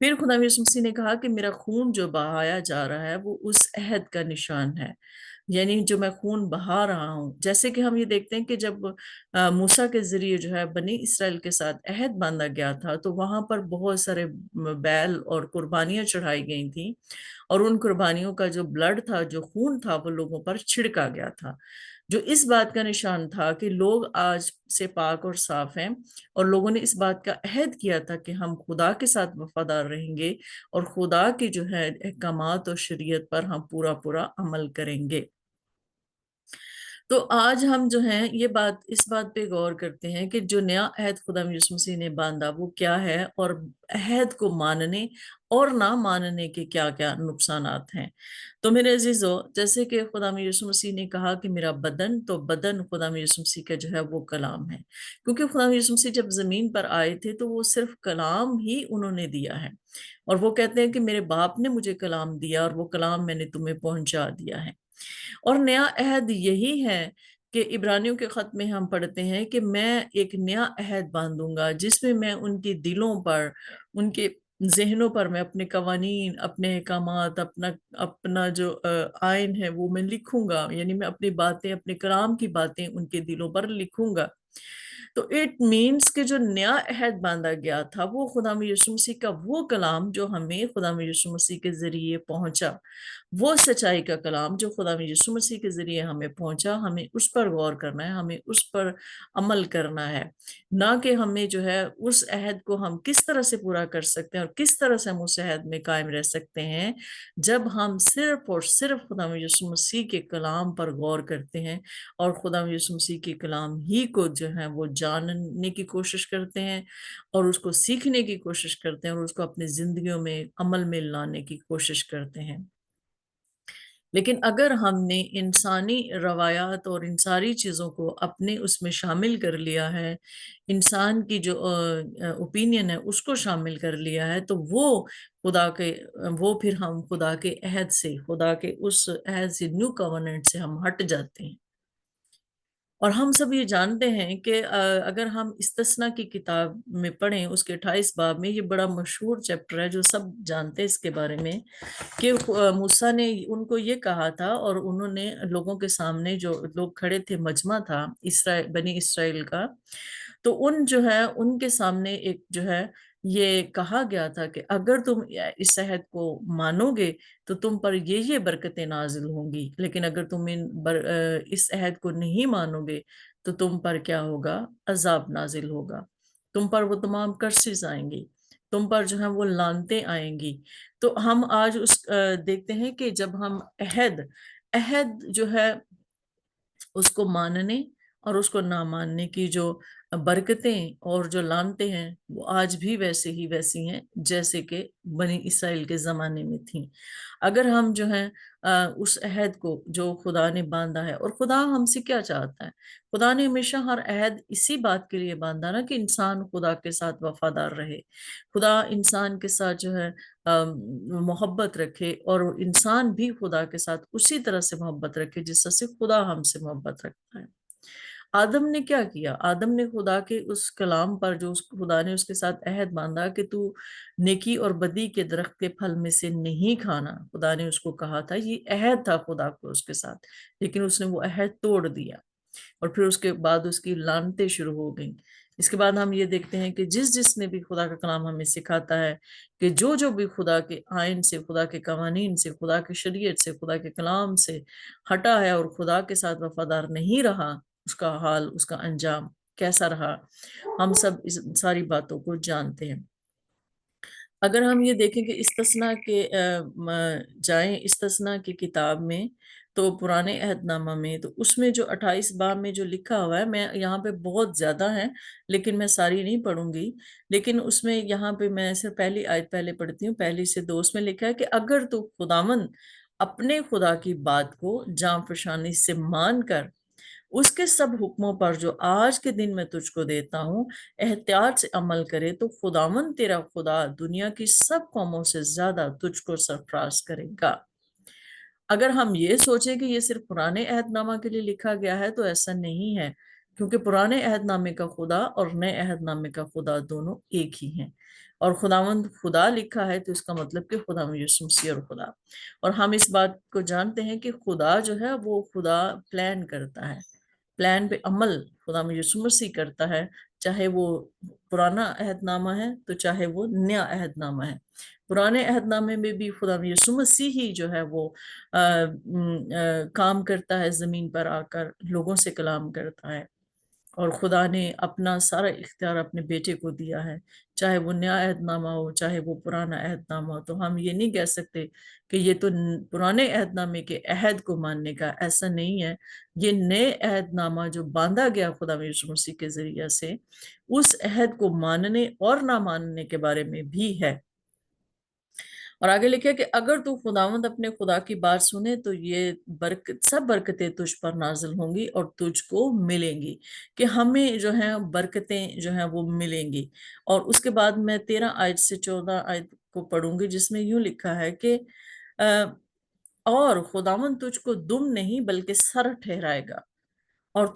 پھر خدا یسوع مسیح نے کہا کہ میرا خون جو بہایا جا رہا ہے وہ اس عہد کا نشان ہے، یعنی جو میں خون بہا رہا ہوں، جیسے کہ ہم یہ دیکھتے ہیں کہ جب موسیٰ کے ذریعے جو ہے بنی اسرائیل کے ساتھ عہد باندھا گیا تھا تو وہاں پر بہت سارے بیل اور قربانیاں چڑھائی گئی تھیں، اور ان قربانیوں کا جو بلڈ تھا، جو خون تھا، وہ لوگوں پر چھڑکا گیا تھا، جو اس بات کا نشان تھا کہ لوگ آج سے پاک اور صاف ہیں، اور لوگوں نے اس بات کا عہد کیا تھا کہ ہم خدا کے ساتھ وفادار رہیں گے اور خدا کی جو ہے احکامات اور شریعت پر ہم پورا پورا عمل کریں گے۔ تو آج ہم جو ہیں یہ اس بات پہ غور کرتے ہیں کہ جو نیا عہد خدا یسوع مسیح نے باندھا وہ کیا ہے، اور عہد کو ماننے اور نہ ماننے کے کیا کیا نقصانات ہیں۔ تو میرے عزیزو، جیسے کہ خدا یسوع مسیح نے کہا کہ میرا بدن، تو بدن خدا یسوع مسیح کا جو ہے وہ کلام ہے، کیونکہ خدا یسوع مسیح جب زمین پر آئے تھے تو وہ صرف کلام ہی انہوں نے دیا ہے، اور وہ کہتے ہیں کہ میرے باپ نے مجھے کلام دیا اور وہ کلام میں نے تمہیں پہنچا دیا ہے۔ اور نیا عہد یہی ہے کہ عبرانیوں کے خط میں ہم پڑھتے ہیں کہ میں ایک نیا عہد باندھوں گا جس میں میں ان کی دلوں پر، ان کے ذہنوں پر میں اپنے قوانین، اپنے احکامات، اپنا جو آئین ہے وہ میں لکھوں گا، یعنی میں اپنی باتیں، اپنے کلام کی باتیں ان کے دلوں پر لکھوں گا۔ تو اٹ مینس کہ جو نیا عہد باندھا گیا تھا وہ خدا یسوع مسیح کا وہ کلام جو ہمیں خدا یسوع مسیح کے ذریعے پہنچا، وہ سچائی کا کلام جو خدا یسوع مسیح کے ذریعے ہمیں پہنچا، ہمیں اس پر غور کرنا ہے، ہمیں اس پر عمل کرنا ہے، نہ کہ ہمیں جو ہے اس عہد کو ہم کس طرح سے پورا کر سکتے ہیں اور کس طرح سے ہم اس عہد میں قائم رہ سکتے ہیں جب ہم صرف اور صرف خدا یسوع مسیح کے کلام پر غور کرتے ہیں اور خدا یسوع مسیح کے کلام ہی کو جو ہے وہ جاننے کی کوشش کرتے ہیں اور اس کو سیکھنے کی کوشش کرتے ہیں اور اس کو اپنی زندگیوں میں عمل میں لانے کی کوشش کرتے ہیں۔ لیکن اگر ہم نے انسانی روایات اور ان ساری چیزوں کو اپنے اس میں شامل کر لیا ہے، انسان کی جو اوپینین ہے اس کو شامل کر لیا ہے، تو وہ پھر ہم خدا کے عہد سے، خدا کے اس عہد سے، نیو کووننٹ سے ہم ہٹ جاتے ہیں۔ اور ہم سب یہ جانتے ہیں کہ اگر ہم استثنا کی کتاب میں پڑھیں، اس کے 28 باب میں، یہ بڑا مشہور چیپٹر ہے جو سب جانتے ہیں اس کے بارے میں، کہ موسیٰ نے ان کو یہ کہا تھا، اور انہوں نے لوگوں کے سامنے، جو لوگ کھڑے تھے، مجمع تھا بنی اسرائیل کا، تو ان کے سامنے ایک جو ہے یہ کہا گیا تھا کہ اگر تم اس عہد کو مانو گے تو تم پر یہ برکتیں نازل ہوں گی، لیکن اگر تم اس عہد کو نہیں مانو گے تو تم پر کیا ہوگا؟ عذاب نازل ہوگا، تم پر وہ تمام کرسز آئیں گی، تم پر جو ہے وہ لعنتیں آئیں گی۔ تو ہم آج دیکھتے ہیں کہ جب ہم عہد جو ہے اس کو ماننے اور اس کو نہ ماننے کی جو برکتیں اور جو لعنتیں ہیں وہ آج بھی ویسی ہیں جیسے کہ بنی اسرائیل کے زمانے میں تھیں۔ اگر ہم جو ہیں اس عہد کو جو خدا نے باندھا ہے، اور خدا ہم سے کیا چاہتا ہے؟ خدا نے ہمیشہ ہر عہد اسی بات کے لیے باندھا نا کہ انسان خدا کے ساتھ وفادار رہے، خدا انسان کے ساتھ جو ہے محبت رکھے، اور انسان بھی خدا کے ساتھ اسی طرح سے محبت رکھے جس طرح سے خدا ہم سے محبت رکھتا ہے۔ آدم نے کیا کیا؟ آدم نے خدا کے اس کلام پر، جو خدا نے اس کے ساتھ عہد باندھا کہ تو نیکی اور بدی کے درخت کے پھل میں سے نہیں کھانا، خدا نے اس کو کہا تھا، یہ عہد تھا خدا کو اس کے ساتھ، لیکن اس نے وہ عہد توڑ دیا، اور پھر اس کے بعد اس کی لعنتیں شروع ہو گئیں۔ اس کے بعد ہم یہ دیکھتے ہیں کہ جس نے بھی خدا کا کلام ہمیں سکھاتا ہے کہ جو بھی خدا کے آئین سے، خدا کے قوانین سے، خدا کی شریعت سے، خدا کے کلام سے ہٹا ہے اور خدا کے ساتھ وفادار نہیں رہا، اس کا حال، اس کا انجام کیسا رہا، ہم سب اس ساری باتوں کو جانتے ہیں۔ اگر ہم یہ دیکھیں کہ استثنا کے جائیں استثنا کی کتاب میں، تو پرانے عہد نامہ میں، تو اس میں جو 28 باب میں جو لکھا ہوا ہے، میں یہاں پہ بہت زیادہ ہے لیکن میں ساری نہیں پڑھوں گی، لیکن اس میں یہاں پہ میں صرف پہلی آیت پہلے پڑھتی ہوں، پہلی سے 2، اس میں لکھا ہے کہ اگر تو خداوند اپنے خدا کی بات کو جاں فشانی سے مان کر اس کے سب حکموں پر جو آج کے دن میں تجھ کو دیتا ہوں احتیاط سے عمل کرے، تو خداوند تیرا خدا دنیا کی سب قوموں سے زیادہ تجھ کو سرفراز کرے گا۔ اگر ہم یہ سوچیں کہ یہ صرف پرانے عہد نامہ کے لیے لکھا گیا ہے تو ایسا نہیں ہے، کیونکہ پرانے عہد نامے کا خدا اور نئے عہد نامے کا خدا دونوں ایک ہی ہیں، اور خداوند خدا لکھا ہے تو اس کا مطلب کہ خدا یسوع مسیح اور خدا، اور ہم اس بات کو جانتے ہیں کہ خدا جو ہے وہ خدا پلان کرتا ہے، پلان پہ عمل خدا یسوع مسیح کرتا ہے، چاہے وہ پرانا عہد نامہ ہے تو چاہے وہ نیا عہد نامہ ہے۔ پرانے عہد نامے میں بھی خدا یسوع مسیح ہی جو ہے وہ کام کرتا ہے، زمین پر آ کر لوگوں سے کلام کرتا ہے، اور خدا نے اپنا سارا اختیار اپنے بیٹے کو دیا ہے، چاہے وہ نیا عہد نامہ ہو چاہے وہ پرانا عہد نامہ ہو۔ تو ہم یہ نہیں کہہ سکتے کہ یہ تو پرانے عہد نامے کے عہد کو ماننے کا، ایسا نہیں ہے، یہ نئے عہد نامہ جو باندھا گیا خدا یسوع مسیح کے ذریعے سے، اس عہد کو ماننے اور نہ ماننے کے بارے میں بھی ہے۔ اور آگے لکھے کہ اگر تو خداوند اپنے خدا کی بات سنے تو یہ سب برکتیں تجھ پر نازل ہوں گی اور تجھ کو ملیں گی، کہ ہمیں جو ہیں برکتیں جو ہیں وہ ملیں گی۔ اور اس کے بعد میں 13 آیت سے 14 آیت کو پڑھوں گی، جس میں یوں لکھا ہے کہ اور خداوند تجھ کو دم نہیں بلکہ سر ٹھہرائے گا، اور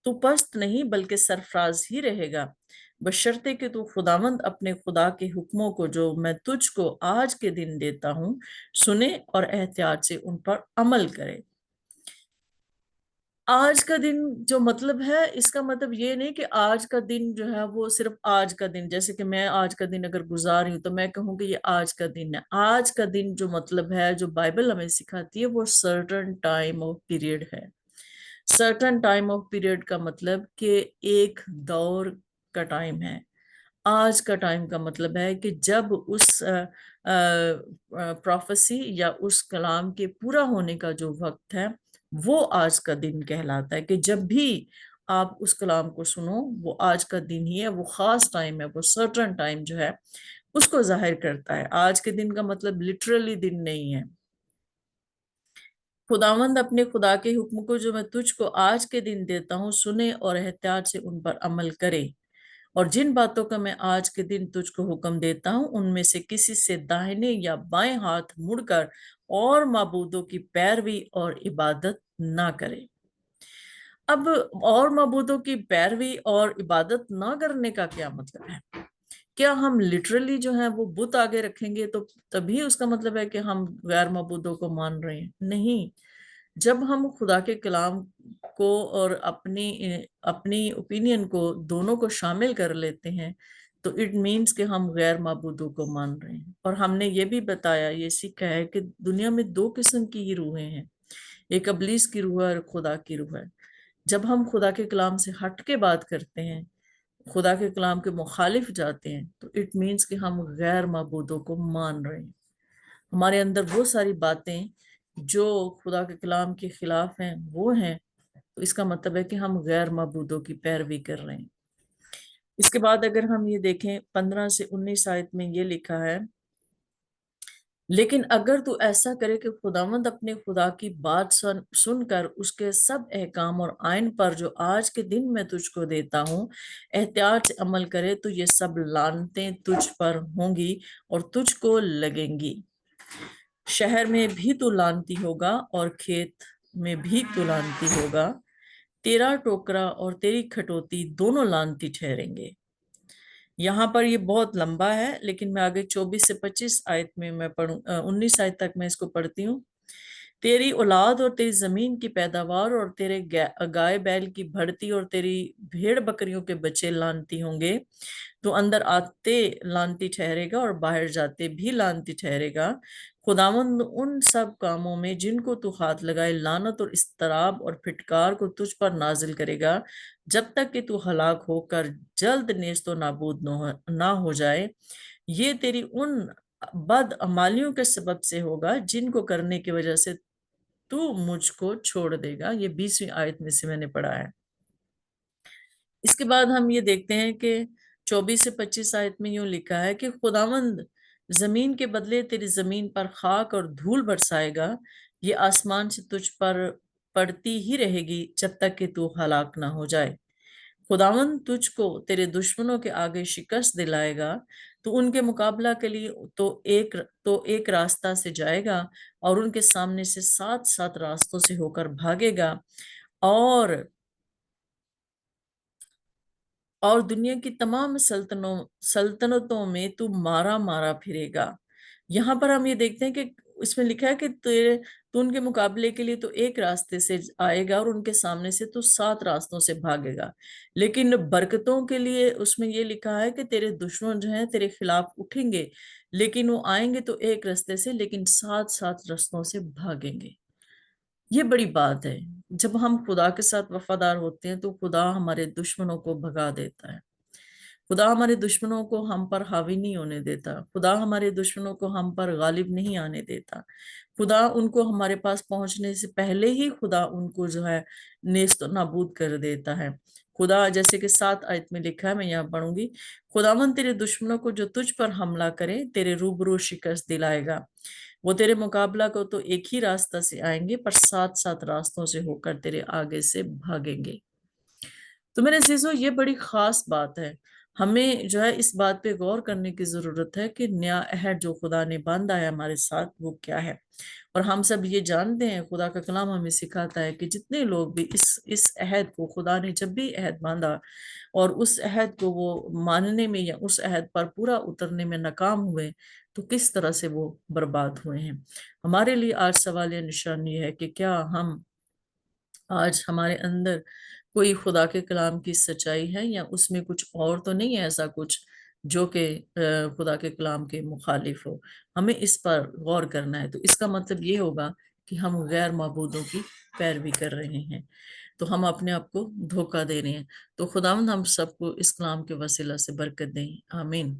تو پست نہیں بلکہ سرفراز ہی رہے گا، بشرطے کہ تو خداوند اپنے خدا کے حکموں کو جو میں تجھ کو آج کے دن دیتا ہوں سنے اور احتیاط سے ان پر عمل کرے۔ آج کا دن جو مطلب ہے، اس کا مطلب یہ نہیں کہ آج کا دن جو ہے وہ صرف آج کا دن، جیسے کہ میں آج کا دن اگر گزار رہی ہوں تو میں کہوں کہ یہ آج کا دن ہے۔ آج کا دن جو مطلب ہے، جو بائبل ہمیں سکھاتی ہے، وہ سرٹن ٹائم آف پیریڈ ہے۔ سرٹن ٹائم آف پیریڈ کا مطلب کہ ایک دور کا ٹائم ہے۔ آج کا ٹائم کا مطلب ہے کہ جب اس پروفیسی یا اس کلام کے پورا ہونے کا جو وقت ہے، وہ آج کا دن کہلاتا ہے، کہ جب بھی آپ اس کلام کو سنو وہ آج کا دن ہی ہے، وہ خاص ٹائم ہے، وہ سرٹن ٹائم جو ہے اس کو ظاہر کرتا ہے۔ آج کے دن کا مطلب لٹرلی دن نہیں ہے۔ خداوند اپنے خدا کے حکم کو جو میں تجھ کو آج کے دن دیتا ہوں سنے اور احتیاط سے ان پر عمل کرے، اور جن باتوں کا میں آج کے دن تجھ کو حکم دیتا ہوں ان میں سے کسی سے داہنے یا بائیں ہاتھ مڑ کر اور معبودوں کی پیروی اور عبادت نہ کرے۔ اب اور معبودوں کی پیروی اور عبادت نہ کرنے کا کیا مطلب ہے؟ کیا ہم لٹرلی جو ہے وہ بت آگے رکھیں گے تو تبھی اس کا مطلب ہے کہ ہم غیر معبودوں کو مان رہے ہیں؟ نہیں، جب ہم خدا کے کلام کو اور اپنی اوپینین کو دونوں کو شامل کر لیتے ہیں تو اٹ مینس کہ ہم غیر معبودوں کو مان رہے ہیں۔ اور ہم نے یہ بھی بتایا، یہ سیکھا ہے کہ دنیا میں دو قسم کی ہی روحیں ہیں، ایک ابلیس کی روح ہے اور خدا کی روح ہے۔ جب ہم خدا کے کلام سے ہٹ کے بات کرتے ہیں، خدا کے کلام کے مخالف جاتے ہیں، تو اٹ مینس کہ ہم غیر معبودوں کو مان رہے ہیں۔ ہمارے اندر وہ ساری باتیں جو خدا کے کلام کے خلاف ہیں وہ ہیں، تو اس کا مطلب ہے کہ ہم غیر معبودوں کی پیروی کر رہے ہیں۔ اس کے بعد اگر ہم یہ دیکھیں 15 سے 19 آیت میں یہ لکھا ہے، لیکن اگر تو ایسا کرے کہ خداوند اپنے خدا کی بات سن کر اس کے سب احکام اور آئین پر جو آج کے دن میں تجھ کو دیتا ہوں احتیاط سے عمل کرے، تو یہ سب لعنتیں تجھ پر ہوں گی اور تجھ کو لگیں گی۔ شہر میں بھی تو لعنتی ہوگا اور کھیت میں بھی تو لعنتی ہوگا، تیرا ٹوکرا اور تیری کھٹوتی دونوں لعنتی ٹھہریں گے۔ یہاں پر یہ بہت لمبا ہے، لیکن میں آگے 24 سے 25 آیت میں 19 آیت تک میں اس کو پڑھتی ہوں۔ تیری اولاد اور تیری زمین کی پیداوار اور تیرے گائے بیل کی بڑھتی اور تیری بھیڑ بکریوں کے بچے لعنتی ہوں گے، تو اندر آتے لعنتی ٹھہرے گا اور باہر جاتے بھی لعنتی ٹھہرے گا۔ خداوند ان سب کاموں میں جن کو تو ہاتھ لگائے لعنت اور اضطراب اور پھٹکار کو تجھ پر نازل کرے گا، جب تک کہ تو ہلاک ہو کر جلد نیست و نابود نہ ہو جائے۔ یہ تیری ان بد عمالیوں کے سبب سے ہوگا جن کو کرنے کی وجہ سے تو مجھ کو چھوڑ دے گا۔ یہ 20ویں آیت میں سے میں نے پڑھا ہے۔ اس کے بعد ہم یہ دیکھتے ہیں کہ 24 سے 25 آیت میں یوں لکھا ہے کہ خداوند زمین کے بدلے تیری زمین پر خاک اور دھول برسائے گا، یہ آسمان سے تجھ پر پڑتی ہی رہے گی جب تک کہ تو ہلاک نہ ہو جائے۔ خداوند تجھ کو تیرے دشمنوں کے آگے شکست دلائے گا، تو ان کے مقابلہ کے لیے تو ایک راستہ سے جائے گا اور ان کے سامنے سے 7 راستوں سے ہو کر بھاگے گا، اور اور دنیا کی تمام سلطنتوں میں تو مارا مارا پھرے گا۔ یہاں پر ہم یہ دیکھتے ہیں کہ اس میں لکھا ہے کہ تو ان کے مقابلے کے لیے تو ایک راستے سے آئے گا اور ان کے سامنے سے تو 7 راستوں سے بھاگے گا، لیکن برکتوں کے لیے اس میں یہ لکھا ہے کہ تیرے دشمن جو ہیں تیرے خلاف اٹھیں گے، لیکن وہ آئیں گے تو ایک راستے سے، لیکن 7 راستوں سے بھاگیں گے۔ یہ بڑی بات ہے۔ جب ہم خدا کے ساتھ وفادار ہوتے ہیں تو خدا ہمارے دشمنوں کو بھگا دیتا ہے۔ خدا ہمارے دشمنوں کو ہم پر حاوی نہیں ہونے دیتا۔ خدا ہمارے دشمنوں کو ہم پر غالب نہیں آنے دیتا۔ خدا ان کو ہمارے پاس پہنچنے سے پہلے ہی خدا ان کو جو ہے نیست و نابود کر دیتا ہے۔ خدا جیسے کہ 7 آیت میں لکھا ہے، میں یہاں پڑھوں گی، خداوند تیرے دشمنوں کو جو تجھ پر حملہ کرے تیرے روبرو شکست دلائے گا۔ وہ تیرے مقابلہ کو تو ایک ہی راستہ سے آئیں گے، پر 7 راستوں سے ہو کر تیرے آگے سے بھاگیں گے۔ تو میرے عزیزو، یہ بڑی خاص بات ہے۔ ہمیں جو ہے اس بات پہ غور کرنے کی ضرورت ہے کہ نیا عہد جو خدا نے باندھا ہے ہمارے ساتھ وہ کیا ہے۔ اور ہم سب یہ جانتے ہیں، خدا کا کلام ہمیں سکھاتا ہے کہ جتنے لوگ بھی اس عہد کو، خدا نے جب بھی عہد باندھا اور اس عہد کو وہ ماننے میں یا اس عہد پر پورا اترنے میں ناکام ہوئے تو کس طرح سے وہ برباد ہوئے ہیں۔ ہمارے لیے آج سوال یا نشان یہ ہے کہ کیا ہم آج ہمارے اندر کوئی خدا کے کلام کی سچائی ہے، یا اس میں کچھ اور تو نہیں ہے ایسا کچھ جو کہ خدا کے کلام کے مخالف ہو۔ ہمیں اس پر غور کرنا ہے۔ تو اس کا مطلب یہ ہوگا کہ ہم غیر معبودوں کی پیروی کر رہے ہیں، تو ہم اپنے آپ کو دھوکہ دے رہے ہیں۔ تو خداوند ہم سب کو اس کلام کے وسیلہ سے برکت دیں، آمین۔